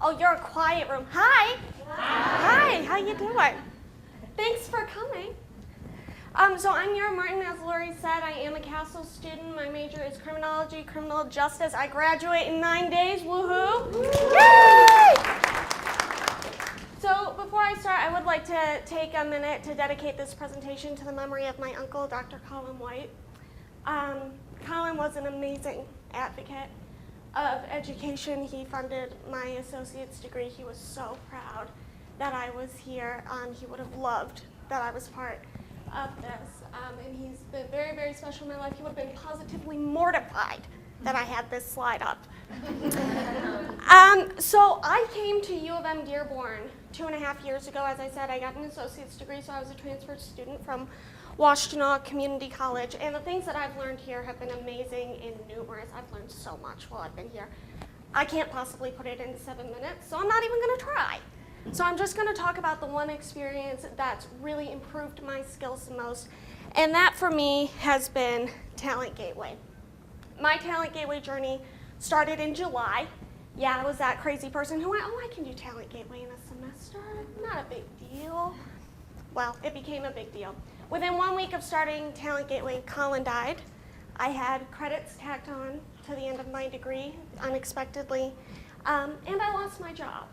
Oh, you're a quiet room. Hi. Hi, how you doing? Thanks for coming. So I'm Meera Martin, as Lori said. I am a Castle student. My major is criminology, criminal justice. I graduate in 9 days. Woohoo! Yay! So before I start, I would like to take a minute to dedicate this presentation to the memory of my uncle, Dr. Colin White. Colin was an amazing advocate of education. He funded my associate's degree. He was so proud that I was here. He would have loved that I was part of this. And he's been very, very special in my life. He would have been positively mortified that I had this slide up. So I came to U of M-Dearborn 2.5 years ago. As I said, I got an associate's degree, so I was a transfer student from Washtenaw Community College, and the things that I've learned here have been amazing and numerous. I've learned so much while I've been here. I can't possibly put it into 7 minutes, so I'm not even going to try. So I'm just going to talk about the one experience that's really improved my skills the most, and that for me has been Talent Gateway. My Talent Gateway journey started in July. Yeah, I was that crazy person who went, oh, I can do Talent Gateway in a semester. Not a big deal. Well, it became a big deal. Within 1 week of starting Talent Gateway, Colin died. I had credits tacked on to the end of my degree unexpectedly, and I lost my job.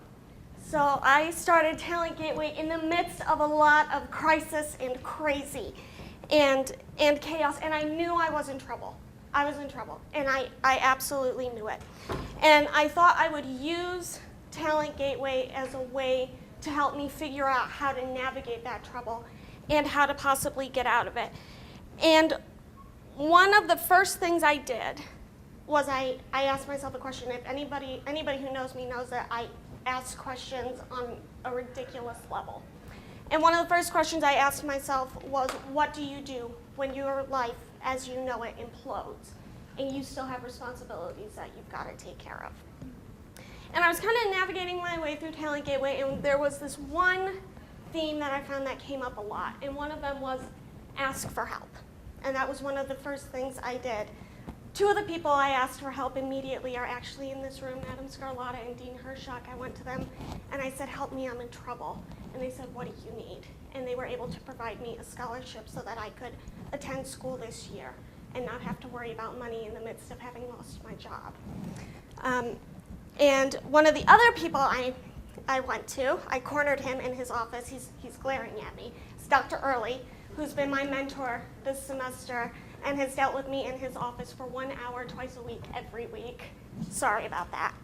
So I started Talent Gateway in the midst of a lot of crisis and crazy and chaos, and I knew I was in trouble. I was in trouble, and I absolutely knew it. And I thought I would use Talent Gateway as a way to help me figure out how to navigate that trouble and how to possibly get out of it. And one of the first things I did was I asked myself a question. If anybody who knows me knows that I ask questions on a ridiculous level. And one of the first questions I asked myself was, what do you do when your life as you know it implodes and you still have responsibilities that you've got to take care of? And I was kind of navigating my way through Talent Gateway, and there was this one theme that I found that came up a lot, and one of them was ask for help. And that was one of the first things I did. Two of the people I asked for help immediately are actually in this room, Adam Scarlotta and Dean Hershock. I went to them and I said, help me, I'm in trouble. And they said, what do you need? And they were able to provide me a scholarship so that I could attend school this year and not have to worry about money in the midst of having lost my job. And one of the other people I went to, I cornered him in his office. He's glaring at me. It's Dr. Early, who's been my mentor this semester and has dealt with me in his office for 1 hour twice a week, every week. Sorry about that.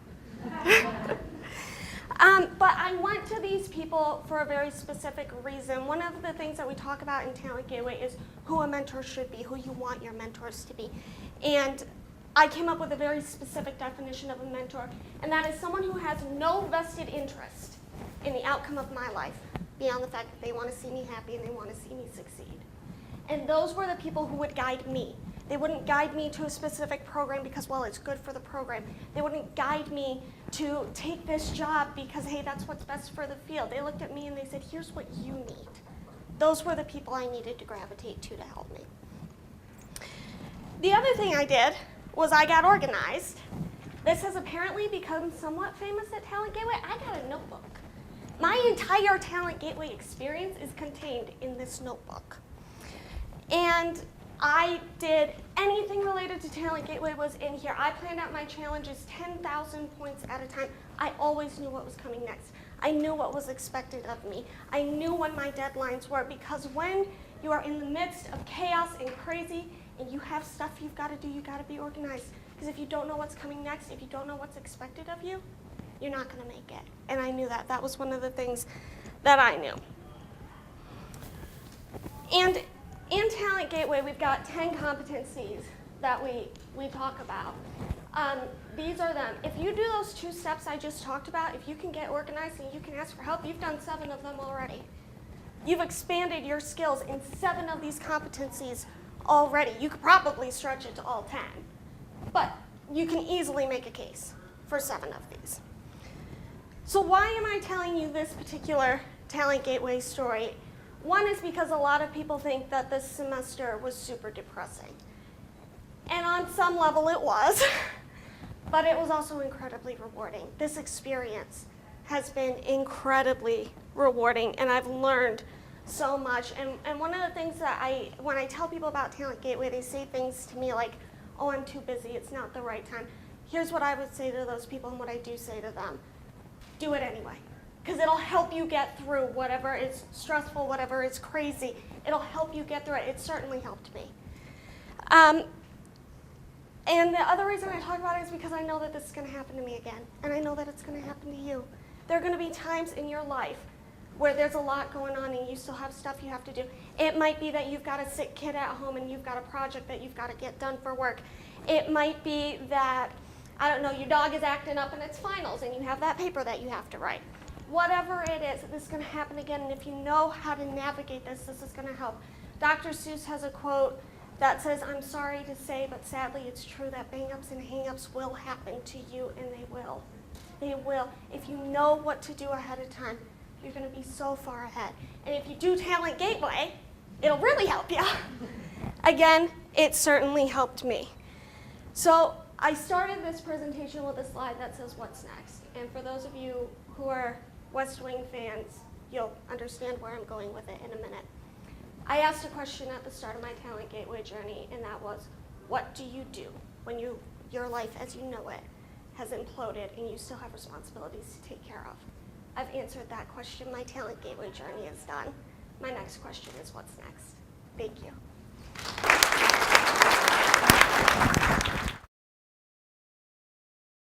But I went to these people for a very specific reason. One of the things that we talk about in Talent Gateway is who a mentor should be, who you want your mentors to be. And I came up with a very specific definition of a mentor, and that is someone who has no vested interest in the outcome of my life, beyond the fact that they want to see me happy and they want to see me succeed. And those were the people who would guide me. They wouldn't guide me to a specific program because, well, it's good for the program. They wouldn't guide me to take this job because, hey, that's what's best for the field. They looked at me and they said, here's what you need. Those were the people I needed to gravitate to help me. The other thing I did was I got organized. This has apparently become somewhat famous at Talent Gateway. I got a notebook. My entire Talent Gateway experience is contained in this notebook. And I did anything related to Talent Gateway was in here. I planned out my challenges 10,000 points at a time. I always knew what was coming next. I knew what was expected of me. I knew when my deadlines were, because when you are in the midst of chaos and crazy and you have stuff you've got to do, you've got to be organized. Because if you don't know what's coming next, if you don't know what's expected of you, you're not going to make it. And I knew that. That was one of the things that I knew. And in Talent Gateway, we've got 10 competencies that we talk about. These are them. If you do those 2 steps I just talked about, if you can get organized and you can ask for help, you've done 7 of them already. You've expanded your skills in 7 of these competencies already. You could probably stretch it to all 10, but you can easily make a case for 7 of these. So why am I telling you this particular Talent Gateway story? One is because a lot of people think that this semester was super depressing. And on some level it was, but it was also incredibly rewarding. This experience has been incredibly rewarding, and I've learned so much. And one of the things that when I tell people about Talent Gateway, they say things to me like, oh, I'm too busy, it's not the right time. Here's what I would say to those people and what I do say to them. Do it anyway, because it'll help you get through whatever is stressful, whatever is crazy. It'll help you get through it. It certainly helped me. And the other reason I talk about it is because I know that this is going to happen to me again, and I know that it's going to happen to you. There are going to be times in your life where there's a lot going on and you still have stuff you have to do. It might be that you've got a sick kid at home and you've got a project that you've got to get done for work. It might be that, I don't know, your dog is acting up in its finals and you have that paper that you have to write. Whatever it is, this is going to happen again, and if you know how to navigate this, this is going to help. Dr. Seuss has a quote that says, I'm sorry to say, but sadly it's true that bang-ups and hang-ups will happen to you, and they will. They will. If you know what to do ahead of time, you're going to be so far ahead. And if you do Talent Gateway, it'll really help you. Again, it certainly helped me. So I started this presentation with a slide that says, what's next? And for those of you who are West Wing fans, you'll understand where I'm going with it in a minute. I asked a question at the start of my Talent Gateway journey, and that was, what do you do when your life as you know it has imploded and you still have responsibilities to take care of? I've answered that question. My Talent Gateway journey is done. My next question is, what's next? Thank you.